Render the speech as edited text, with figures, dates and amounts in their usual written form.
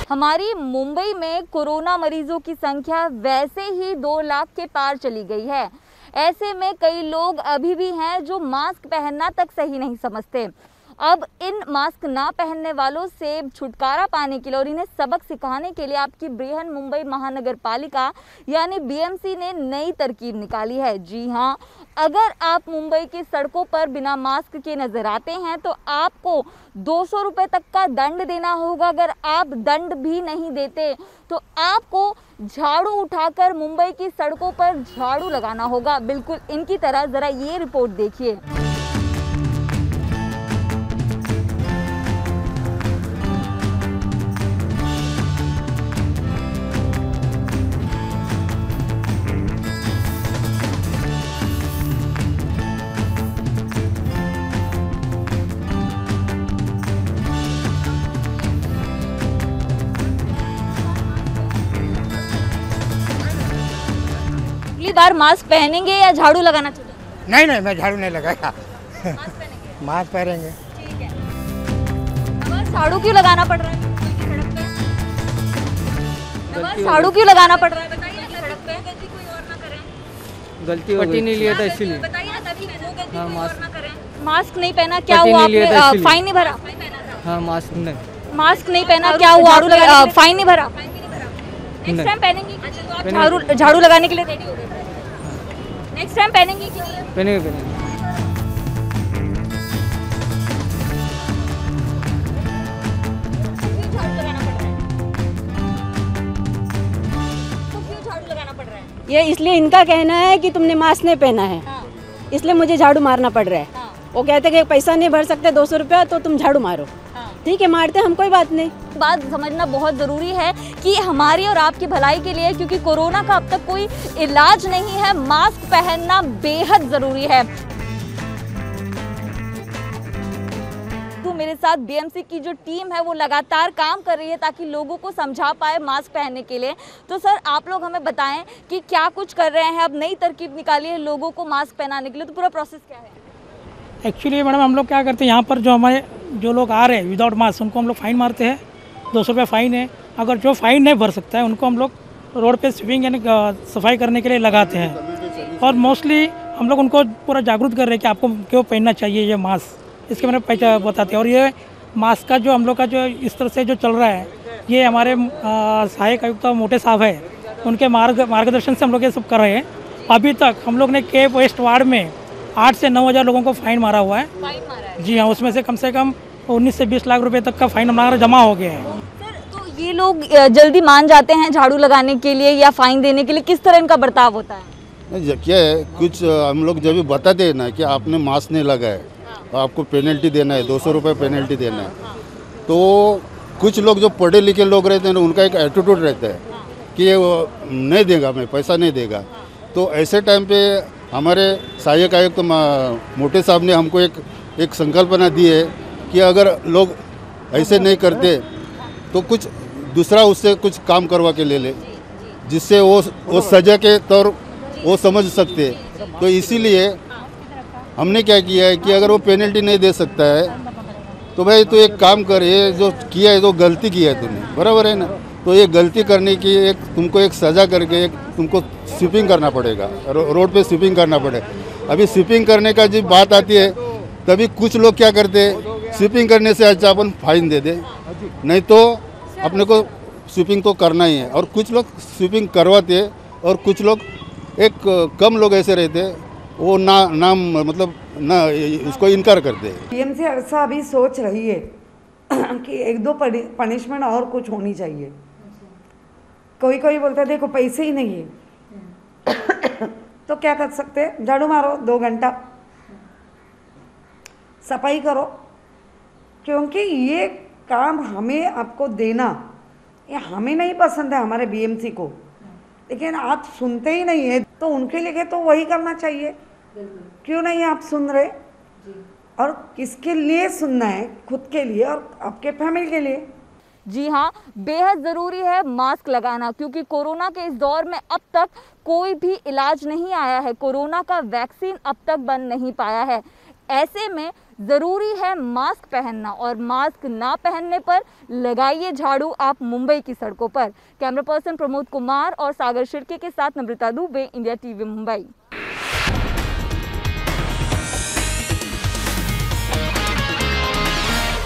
हमारी मुंबई में कोरोना मरीजों की संख्या वैसे ही 2 लाख के पार चली गई है। ऐसे में कई लोग अभी भी हैं जो मास्क पहनना तक सही नहीं समझते। अब इन मास्क ना पहनने वालों से छुटकारा पाने के लिए और इन्हें सबक सिखाने के लिए आपकी बृहन मुंबई महानगर पालिका यानी बीएमसी ने नई तरकीब निकाली है। जी हाँ, अगर आप मुंबई की सड़कों पर बिना मास्क के नजर आते हैं तो आपको 200 रुपये तक का दंड देना होगा। अगर आप दंड भी नहीं देते तो आपको झाड़ू उठाकर मुंबई की सड़कों पर झाड़ू लगाना होगा। बिल्कुल इनकी तरह जरा ये रिपोर्ट देखिए। अगली बार मास्क पहनेंगे या झाड़ू लगाना चाहिए? नहीं नहीं, मैं झाड़ू नहीं लगाया। मास्क पहनेंगे। मास्क पहनेंगे। ठीक है। अब झाड़ू क्यों लगाना पड़ रहा है सड़क पे? अब झाड़ू क्यों लगाना पड़ रहा है बताइए ना, सड़क पे गलती कोई और ना करें। गलती पट्टी नहीं लिया था इसीलिए। बताइए ना, तभी वो गलती हाँ, कोई मास्क और ना करें। मास्क नहीं पहना क्या पट्टी हुआ? नहीं लिया था आपने इसीलिए। फाइन नहीं भरा? हाँ, मास्क नहीं। मास्क नहीं पहना क्या हुआ? फाइन नहीं भरा? नेक्स्ट टाइम पहनेंगी? अच्छा, तो आप झाड़ू लगाने के लिए रेडी हो गए? नेक्स्ट टाइम पहनेंगे कि नहीं? पहनेंगे। क्यों झाड़ू लगाना पड़ रहा है? तो क्यों झाड़ू लगाना पड़ रहा है? ये इसलिए इनका कहना है कि तुमने मास्क नहीं पहना है, हाँ, इसलिए मुझे झाड़ू मारना पड़ रहा है। हाँ, वो कहते हैं कि पैसा नहीं भर सकते 200 रुपया तो तुम झाड़ू मारो। हाँ। ठीक है, मारते हम, कोई बात नहीं। बात समझना बहुत ज़रूरी है कि हमारी और आपकी भलाई के लिए, क्योंकि कोरोना का अब तक कोई इलाज नहीं है, मास्क पहनना बेहद ज़रूरी है। तो मेरे साथ बीएमसी की जो टीम है वो लगातार काम कर रही है ताकि लोगों को समझा पाए मास्क पहनने के लिए। तो सर, आप लोग हमें बताएं कि क्या कुछ कर रहे हैं? अब नई तरकीब निकाली है लोगों को मास्क पहनाने के लिए, तो पूरा प्रोसेस क्या है? एक्चुअली मैडम हम लोग क्या करते हैं, यहाँ पर जो लोग आ रहे हैं विदाउट मास्क उनको हम लोग फ़ाइन मारते हैं। 200 रुपये फ़ाइन है। अगर जो फ़ाइन नहीं भर सकता है उनको हम लोग रोड पे स्वीपिंग यानी सफाई करने के लिए लगाते हैं। और मोस्टली हम लोग उनको पूरा जागरूक कर रहे हैं कि आपको क्यों पहनना चाहिए ये मास्क, इसके मैंने पहचान बताते हैं। और ये मास्क का जो हम लोग का जो इस तरह से जो चल रहा है, ये हमारे सहायक आयुक्त मोटे साहब है, उनके मार्गदर्शन से हम लोग ये सब कर रहे हैं। अभी तक हम लोग ने केप वेस्ट वार्ड में 8 से 9 हज़ार लोगों को फ़ाइन मारा हुआ है। फाइन मारा है? जी हाँ, उसमें से कम 19 से 20 लाख रुपए तक का फाइन हमारा जमा हो गया है। सर, तो ये लोग जल्दी मान जाते हैं झाड़ू लगाने के लिए या फाइन देने के लिए? किस तरह इनका बर्ताव होता है? क्या है, कुछ हम लोग जब भी बताते हैं ना कि आपने मास्क नहीं लगाया तो आपको पेनल्टी देना है, 200 रुपये पेनल्टी देना है। तो कुछ लोग जो पढ़े लिखे लोग रहते हैं ना, उनका एक एटीट्यूड रहता है कि वो नहीं देगा, मैं पैसा नहीं देगा। तो ऐसे टाइम पे हमारे सहायक आयुक्त मोटे साहब ने हमको एक संकल्पना दी है कि अगर लोग ऐसे नहीं करते तो कुछ दूसरा उससे कुछ काम करवा के ले ले, जिससे वो सजा के तौर वो समझ सकते। तो इसीलिए हमने क्या किया है कि अगर वो पेनल्टी नहीं दे सकता है तो भाई तो एक काम कर, ये जो किया है तो गलती किया है तूने, बराबर है ना। तो ये गलती करने की तुमको एक सज़ा करके तुमको स्वीपिंग करना पड़ेगा, रोड पे स्वीपिंग करना पड़ेगा। अभी स्वीपिंग करने का जब बात आती है तभी कुछ लोग क्या करते हैं, स्वीपिंग करने से अच्छा अपन फाइन दे दे, नहीं तो अपने को स्वीपिंग तो करना ही है। और कुछ लोग स्वीपिंग करवाते हैं और कुछ लोग कम लोग ऐसे रहते हैं वो मतलब ना उसको इनकार करते हैं। बीएमसी ऐसा अभी सोच रही है कि 1-2 पनिशमेंट और कुछ होनी चाहिए। कोई बोलता है देखो पैसे ही नहीं है तो क्या कर सकते हैं, झाड़ू मारो 2 घंटा, सफाई करो, क्योंकि ये काम हमें आपको देना ये हमें नहीं पसंद है, हमारे बीएमसी को, लेकिन आप सुनते ही नहीं है। तो उनके लिए तो वही करना चाहिए। क्यों नहीं आप सुन रहे? और किसके लिए सुनना है? खुद के लिए और आपके फैमिली के लिए। जी हाँ, बेहद ज़रूरी है मास्क लगाना, क्योंकि कोरोना के इस दौर में अब तक कोई भी इलाज नहीं आया है, कोरोना का वैक्सीन अब तक बन नहीं पाया है। ऐसे में ज़रूरी है मास्क पहनना, और मास्क ना पहनने पर लगाइए झाड़ू आप मुंबई की सड़कों पर। कैमरा पर्सन प्रमोद कुमार और सागर शिर्के के साथ नम्रता दुबे, इंडिया टीवी मुंबई।